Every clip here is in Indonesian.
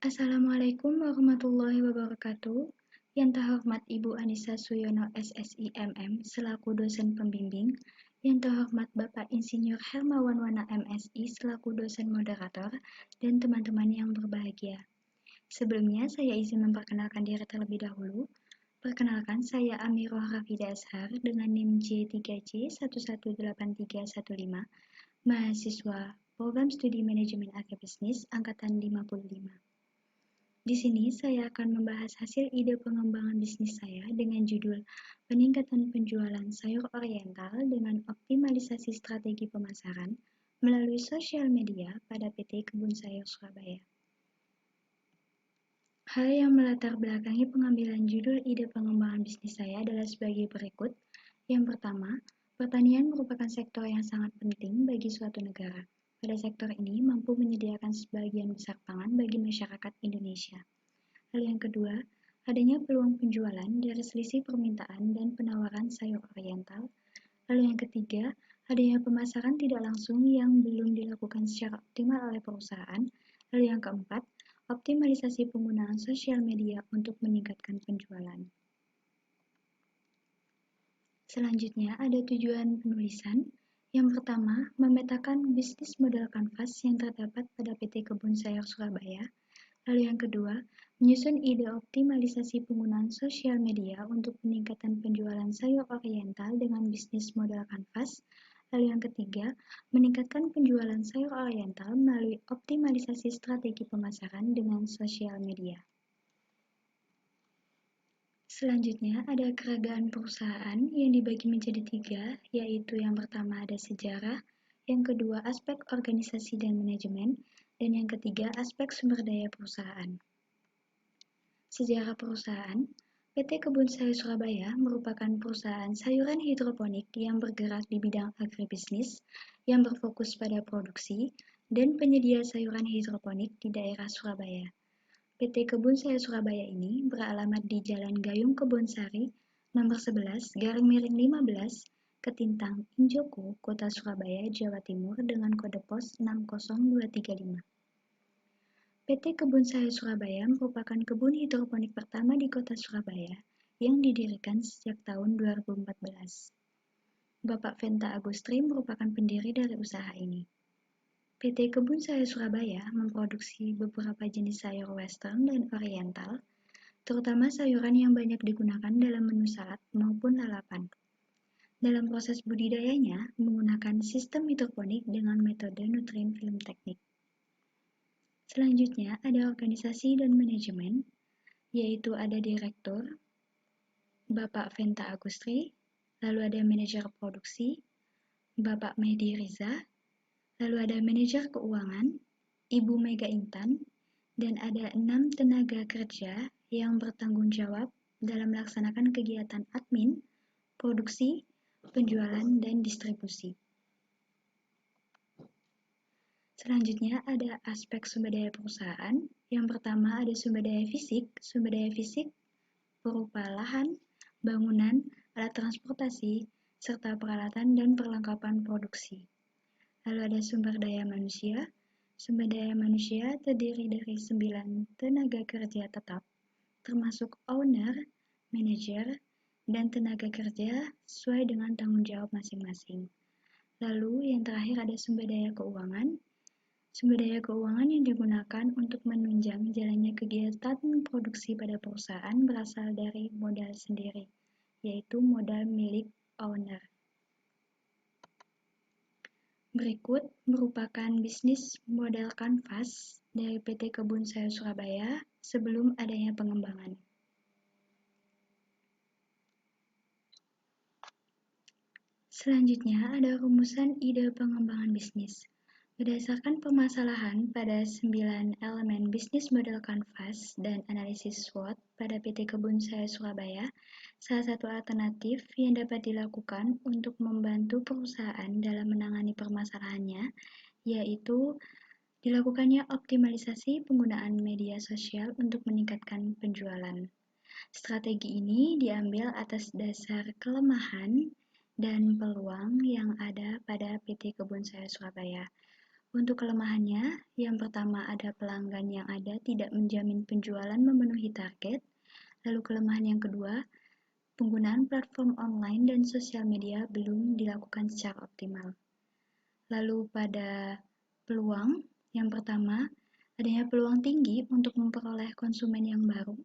Assalamualaikum warahmatullahi wabarakatuh. Yang terhormat Ibu Anissa Suyono SSI MM selaku dosen pembimbing, yang terhormat Bapak Insinyur Hermawan Wana MSI selaku dosen moderator, dan teman-teman yang berbahagia. Sebelumnya saya izin memperkenalkan diri terlebih dahulu. Perkenalkan, saya Amiroh Rafida Ashar dengan NIM J3C118315, mahasiswa Program Studi Manajemen Agribisnis Angkatan 55. Di sini saya akan membahas hasil ide pengembangan bisnis saya dengan judul Peningkatan Penjualan Sayur Oriental dengan Optimalisasi Strategi Pemasaran melalui Sosial Media pada PT Kebun Sayur Surabaya. Hal yang melatar belakangi pengambilan judul ide pengembangan bisnis saya adalah sebagai berikut. Yang pertama, pertanian merupakan sektor yang sangat penting bagi suatu negara. Pada sektor ini mampu menyediakan sebagian besar pangan bagi masyarakat Indonesia. Hal yang kedua, adanya peluang penjualan dari selisih permintaan dan penawaran sayur oriental. Lalu yang ketiga, adanya pemasaran tidak langsung yang belum dilakukan secara optimal oleh perusahaan. Lalu yang keempat, optimalisasi penggunaan sosial media untuk meningkatkan penjualan. Selanjutnya ada tujuan penulisan. Yang pertama, memetakan bisnis model kanvas yang terdapat pada PT Kebun Sayur Surabaya. Lalu yang kedua, menyusun ide optimalisasi penggunaan sosial media untuk peningkatan penjualan sayur oriental dengan bisnis model kanvas. Lalu yang ketiga, meningkatkan penjualan sayur oriental melalui optimalisasi strategi pemasaran dengan sosial media. Selanjutnya ada keragaman perusahaan yang dibagi menjadi tiga, yaitu yang pertama ada sejarah, yang kedua aspek organisasi dan manajemen, dan yang ketiga aspek sumber daya perusahaan. Sejarah perusahaan, PT Kebun Sayur Surabaya merupakan perusahaan sayuran hidroponik yang bergerak di bidang agribisnis yang berfokus pada produksi dan penyedia sayuran hidroponik di daerah Surabaya. PT Kebun Sayur Surabaya ini beralamat di Jalan Gayung Kebonsari, nomor 11/15, Ketintang, Injoko, Kota Surabaya, Jawa Timur dengan kode pos 60235. PT Kebun Sayur Surabaya merupakan kebun hidroponik pertama di Kota Surabaya yang didirikan sejak tahun 2014. Bapak Venta Agustri merupakan pendiri dari usaha ini. PT Kebun Sayur Surabaya memproduksi beberapa jenis sayur western dan oriental, terutama sayuran yang banyak digunakan dalam menu salad maupun lalapan. Dalam proses budidayanya menggunakan sistem hidroponik dengan metode nutrien film teknik. Selanjutnya ada organisasi dan manajemen, yaitu ada direktur, Bapak Venta Agustri, lalu ada manajer produksi, Bapak Mehdi Riza, lalu ada manajer keuangan, Ibu Mega Intan, dan ada 6 tenaga kerja yang bertanggung jawab dalam melaksanakan kegiatan admin, produksi, penjualan, dan distribusi. Selanjutnya ada aspek sumber daya perusahaan. Yang pertama ada sumber daya fisik. Sumber daya fisik berupa lahan, bangunan, alat transportasi, serta peralatan dan perlengkapan produksi. Lalu ada sumber daya manusia. Sumber daya manusia terdiri dari 9 tenaga kerja tetap, termasuk owner, manajer, dan tenaga kerja sesuai dengan tanggung jawab masing-masing. Lalu yang terakhir ada sumber daya keuangan. Sumber daya keuangan yang digunakan untuk menunjang jalannya kegiatan produksi pada perusahaan berasal dari modal sendiri, yaitu modal milik owner. Berikut merupakan bisnis model kanvas dari PT Kebun Sayur Surabaya sebelum adanya pengembangan. Selanjutnya ada rumusan ide pengembangan bisnis. Berdasarkan permasalahan pada 9 elemen bisnis model kanvas dan analisis SWOT pada PT Kebun Sayur Surabaya, salah satu alternatif yang dapat dilakukan untuk membantu perusahaan dalam menangani permasalahannya, yaitu dilakukannya optimalisasi penggunaan media sosial untuk meningkatkan penjualan. Strategi ini diambil atas dasar kelemahan dan peluang yang ada pada PT Kebun Sayur Surabaya. Untuk kelemahannya, yang pertama ada pelanggan yang ada tidak menjamin penjualan memenuhi target. Lalu kelemahan yang kedua, penggunaan platform online dan sosial media belum dilakukan secara optimal. Lalu pada peluang, yang pertama, adanya peluang tinggi untuk memperoleh konsumen yang baru.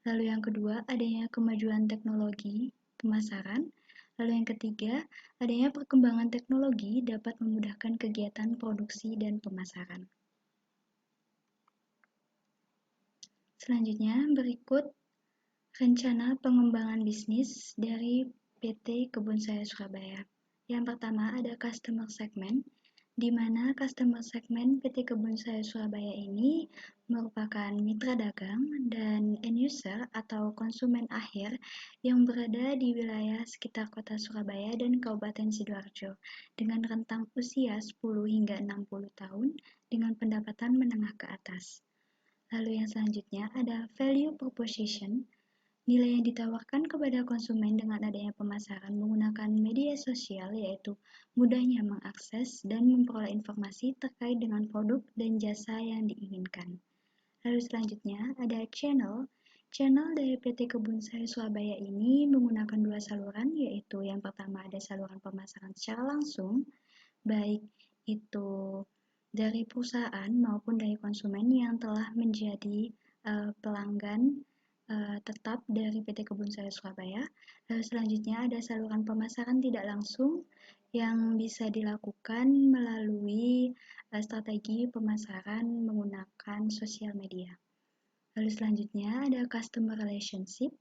Lalu yang kedua, adanya kemajuan teknologi pemasaran. Lalu yang ketiga, adanya perkembangan teknologi dapat memudahkan kegiatan produksi dan pemasaran. Selanjutnya, berikut rencana pengembangan bisnis dari PT Kebun Saya Surabaya. Yang pertama ada customer segment, di mana customer segment PT Kebun Saya Surabaya ini merupakan mitra dagang dan end user atau konsumen akhir yang berada di wilayah sekitar kota Surabaya dan Kabupaten Sidoarjo dengan rentang usia 10 hingga 60 tahun dengan pendapatan menengah ke atas. Lalu yang selanjutnya ada value proposition, nilai yang ditawarkan kepada konsumen dengan adanya pemasaran menggunakan media sosial yaitu mudahnya mengakses dan memperoleh informasi terkait dengan produk dan jasa yang diinginkan. Lalu selanjutnya ada channel. Channel dari PT Kebun Sari Surabaya ini menggunakan dua saluran, yaitu yang pertama ada saluran pemasaran secara langsung, baik itu dari perusahaan maupun dari konsumen yang telah menjadi pelanggan tetap dari PT Kebun Sari Surabaya. Lalu selanjutnya ada saluran pemasaran tidak langsung yang bisa dilakukan melalui strategi pemasaran menggunakan sosial media. Lalu selanjutnya ada customer relationship,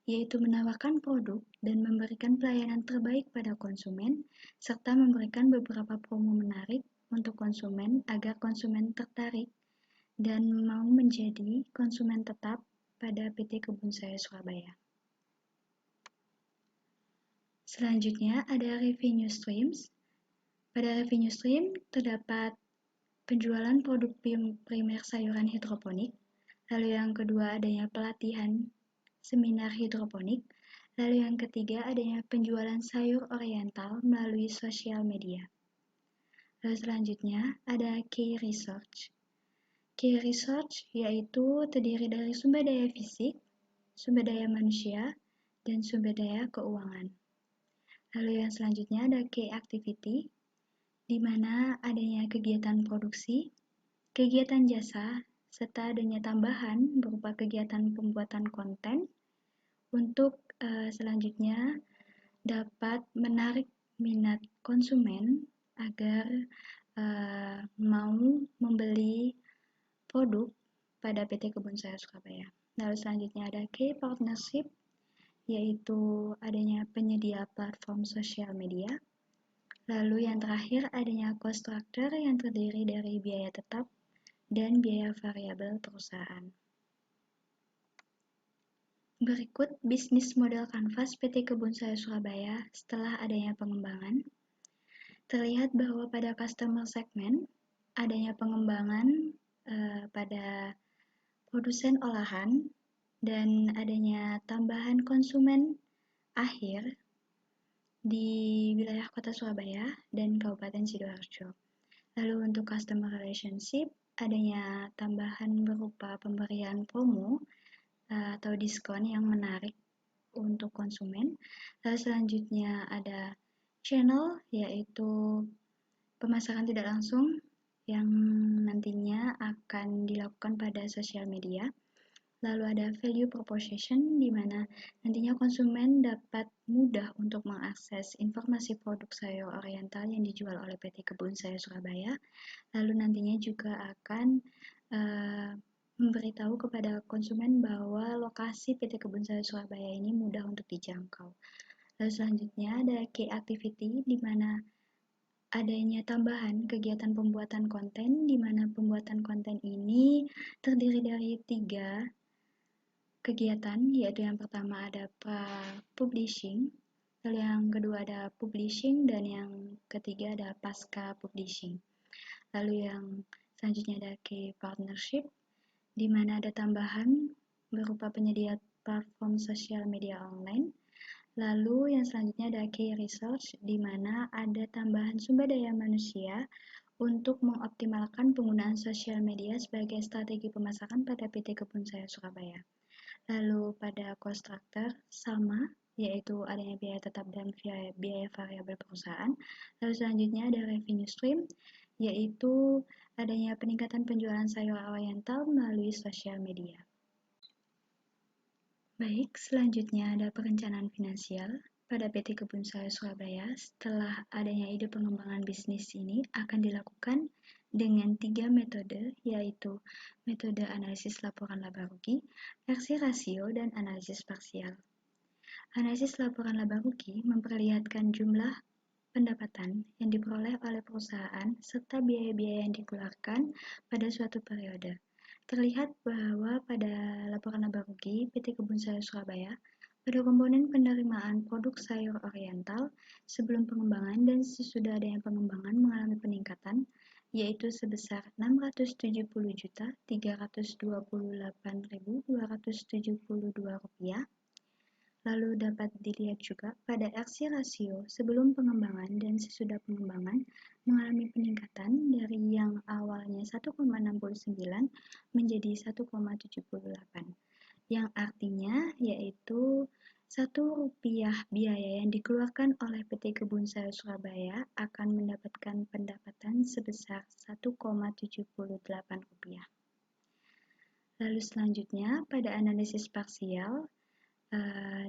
yaitu menawarkan produk dan memberikan pelayanan terbaik pada konsumen, serta memberikan beberapa promo menarik untuk konsumen agar konsumen tertarik dan mau menjadi konsumen tetap pada PT Kebun Sari Surabaya. Selanjutnya ada revenue streams. Pada revenue stream terdapat penjualan produk primer sayuran hidroponik, lalu yang kedua adanya pelatihan seminar hidroponik, lalu yang ketiga adanya penjualan sayur oriental melalui sosial media. Lalu selanjutnya ada key research. Key research yaitu terdiri dari sumber daya fisik, sumber daya manusia, dan sumber daya keuangan. Lalu yang selanjutnya ada key activity, di mana adanya kegiatan produksi, kegiatan jasa, serta adanya tambahan berupa kegiatan pembuatan konten untuk selanjutnya dapat menarik minat konsumen agar mau membeli produk pada PT Kebun Sari Surabaya. Lalu selanjutnya ada key partnership, yaitu adanya penyedia platform sosial media. Lalu yang terakhir adanya cost structure yang terdiri dari biaya tetap dan biaya variabel perusahaan. Berikut bisnis model kanvas PT Kebun Sari Surabaya setelah adanya pengembangan. Terlihat bahwa pada customer segment adanya pengembangan pada produsen olahan dan adanya tambahan konsumen akhir di wilayah kota Surabaya dan Kabupaten Sidoarjo. Lalu untuk customer relationship adanya tambahan berupa pemberian promo atau diskon yang menarik untuk konsumen. Lalu selanjutnya ada channel, yaitu pemasaran tidak langsung yang nantinya akan dilakukan pada sosial media. Lalu ada value proposition, di mana nantinya konsumen dapat mudah untuk mengakses informasi produk sayur oriental yang dijual oleh PT Kebun Sari Surabaya. Lalu nantinya juga akan memberitahu kepada konsumen bahwa lokasi PT Kebun Sari Surabaya ini mudah untuk dijangkau. Lalu selanjutnya ada key activity, di mana adanya tambahan kegiatan pembuatan konten, di mana pembuatan konten ini terdiri dari 3 kegiatan, yaitu yang pertama ada publishing, lalu yang kedua ada publishing, dan yang ketiga ada pasca publishing. Lalu yang selanjutnya ada key partnership, di mana ada tambahan berupa penyedia platform sosial media online. Lalu yang selanjutnya ada key research, di mana ada tambahan sumber daya manusia untuk mengoptimalkan penggunaan sosial media sebagai strategi pemasaran pada PT Kebun Sayur Surabaya. Lalu pada cost structure sama, yaitu adanya biaya tetap dan biaya variabel perusahaan. Lalu selanjutnya ada revenue stream, yaitu adanya peningkatan penjualan sayur oriental melalui sosial media. Baik, selanjutnya ada perencanaan finansial. Pada PT Kebun Sayur Surabaya, setelah adanya ide pengembangan bisnis ini akan dilakukan dengan 3 metode, yaitu metode analisis laporan laba rugi, RC rasio, dan analisis parsial. Analisis laporan laba rugi memperlihatkan jumlah pendapatan yang diperoleh oleh perusahaan serta biaya-biaya yang dikeluarkan pada suatu periode. Terlihat bahwa pada laporan laba rugi PT Kebun Sayur Surabaya, pada komponen penerimaan produk sayur oriental sebelum pengembangan dan sesudah adanya pengembangan mengalami peningkatan, yaitu sebesar Rp670.328.272. Lalu dapat dilihat juga pada RC rasio sebelum pengembangan dan sesudah pengembangan mengalami peningkatan dari yang awalnya 1,69 menjadi 1,78, yang artinya yaitu Rp1 biaya yang dikeluarkan oleh PT Kebun Sayur Surabaya akan mendapatkan pendapatan sebesar Rp1,78. Lalu selanjutnya pada analisis parsial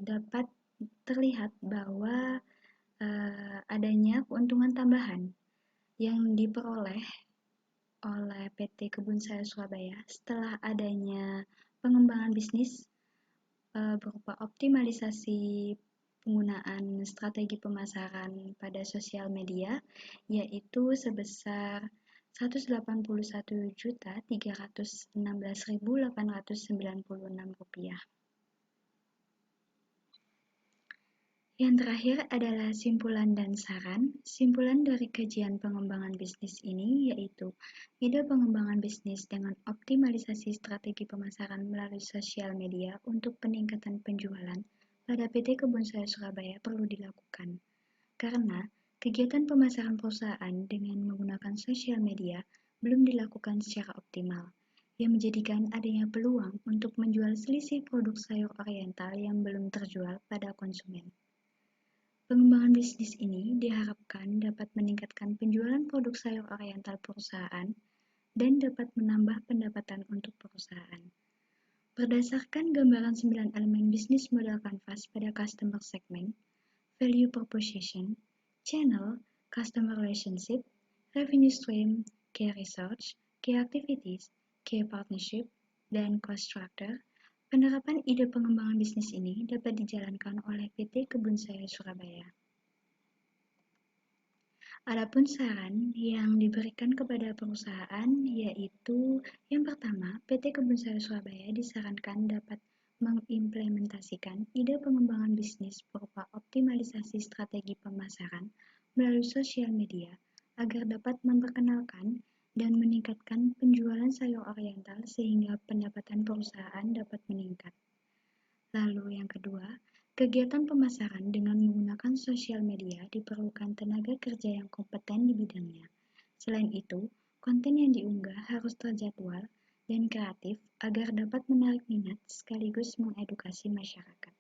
dapat terlihat bahwa adanya keuntungan tambahan yang diperoleh oleh PT Kebun Sayur Surabaya setelah adanya pengembangan bisnis berupa optimalisasi penggunaan strategi pemasaran pada sosial media, yaitu sebesar Rp181.316.896. Yang terakhir adalah simpulan dan saran. Simpulan dari kajian pengembangan bisnis ini yaitu ide pengembangan bisnis dengan optimalisasi strategi pemasaran melalui sosial media untuk peningkatan penjualan pada PT Kebun Sayur Surabaya perlu dilakukan. Karena kegiatan pemasaran perusahaan dengan menggunakan sosial media belum dilakukan secara optimal, yang menjadikan adanya peluang untuk menjual selisih produk sayur oriental yang belum terjual pada konsumen. Pengembangan bisnis ini diharapkan dapat meningkatkan penjualan produk sayur oriental perusahaan dan dapat menambah pendapatan untuk perusahaan. Berdasarkan gambaran 9 elemen bisnis model kanvas pada customer segment, value proposition, channel, customer relationship, revenue stream, key research, key activities, key partnership, dan cost structure, penerapan ide pengembangan bisnis ini dapat dijalankan oleh PT Kebun Sayur Surabaya. Adapun saran yang diberikan kepada perusahaan yaitu yang pertama, PT Kebun Sayur Surabaya disarankan dapat mengimplementasikan ide pengembangan bisnis berupa optimalisasi strategi pemasaran melalui sosial media agar dapat memperkenalkan dan meningkatkan penjualan sayur oriental sehingga pendapatan perusahaan dapat meningkat. Lalu yang kedua, kegiatan pemasaran dengan menggunakan sosial media diperlukan tenaga kerja yang kompeten di bidangnya. Selain itu, konten yang diunggah harus terjadwal dan kreatif agar dapat menarik minat sekaligus mengedukasi masyarakat.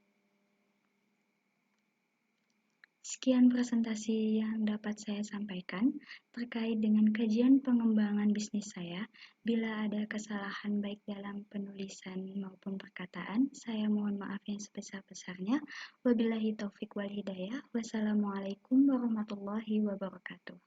Sekian presentasi yang dapat saya sampaikan terkait dengan kajian pengembangan bisnis saya. Bila ada kesalahan baik dalam penulisan maupun perkataan, saya mohon maaf yang sebesar-besarnya. Wabillahi taufik wal hidayah. Wassalamualaikum warahmatullahi wabarakatuh.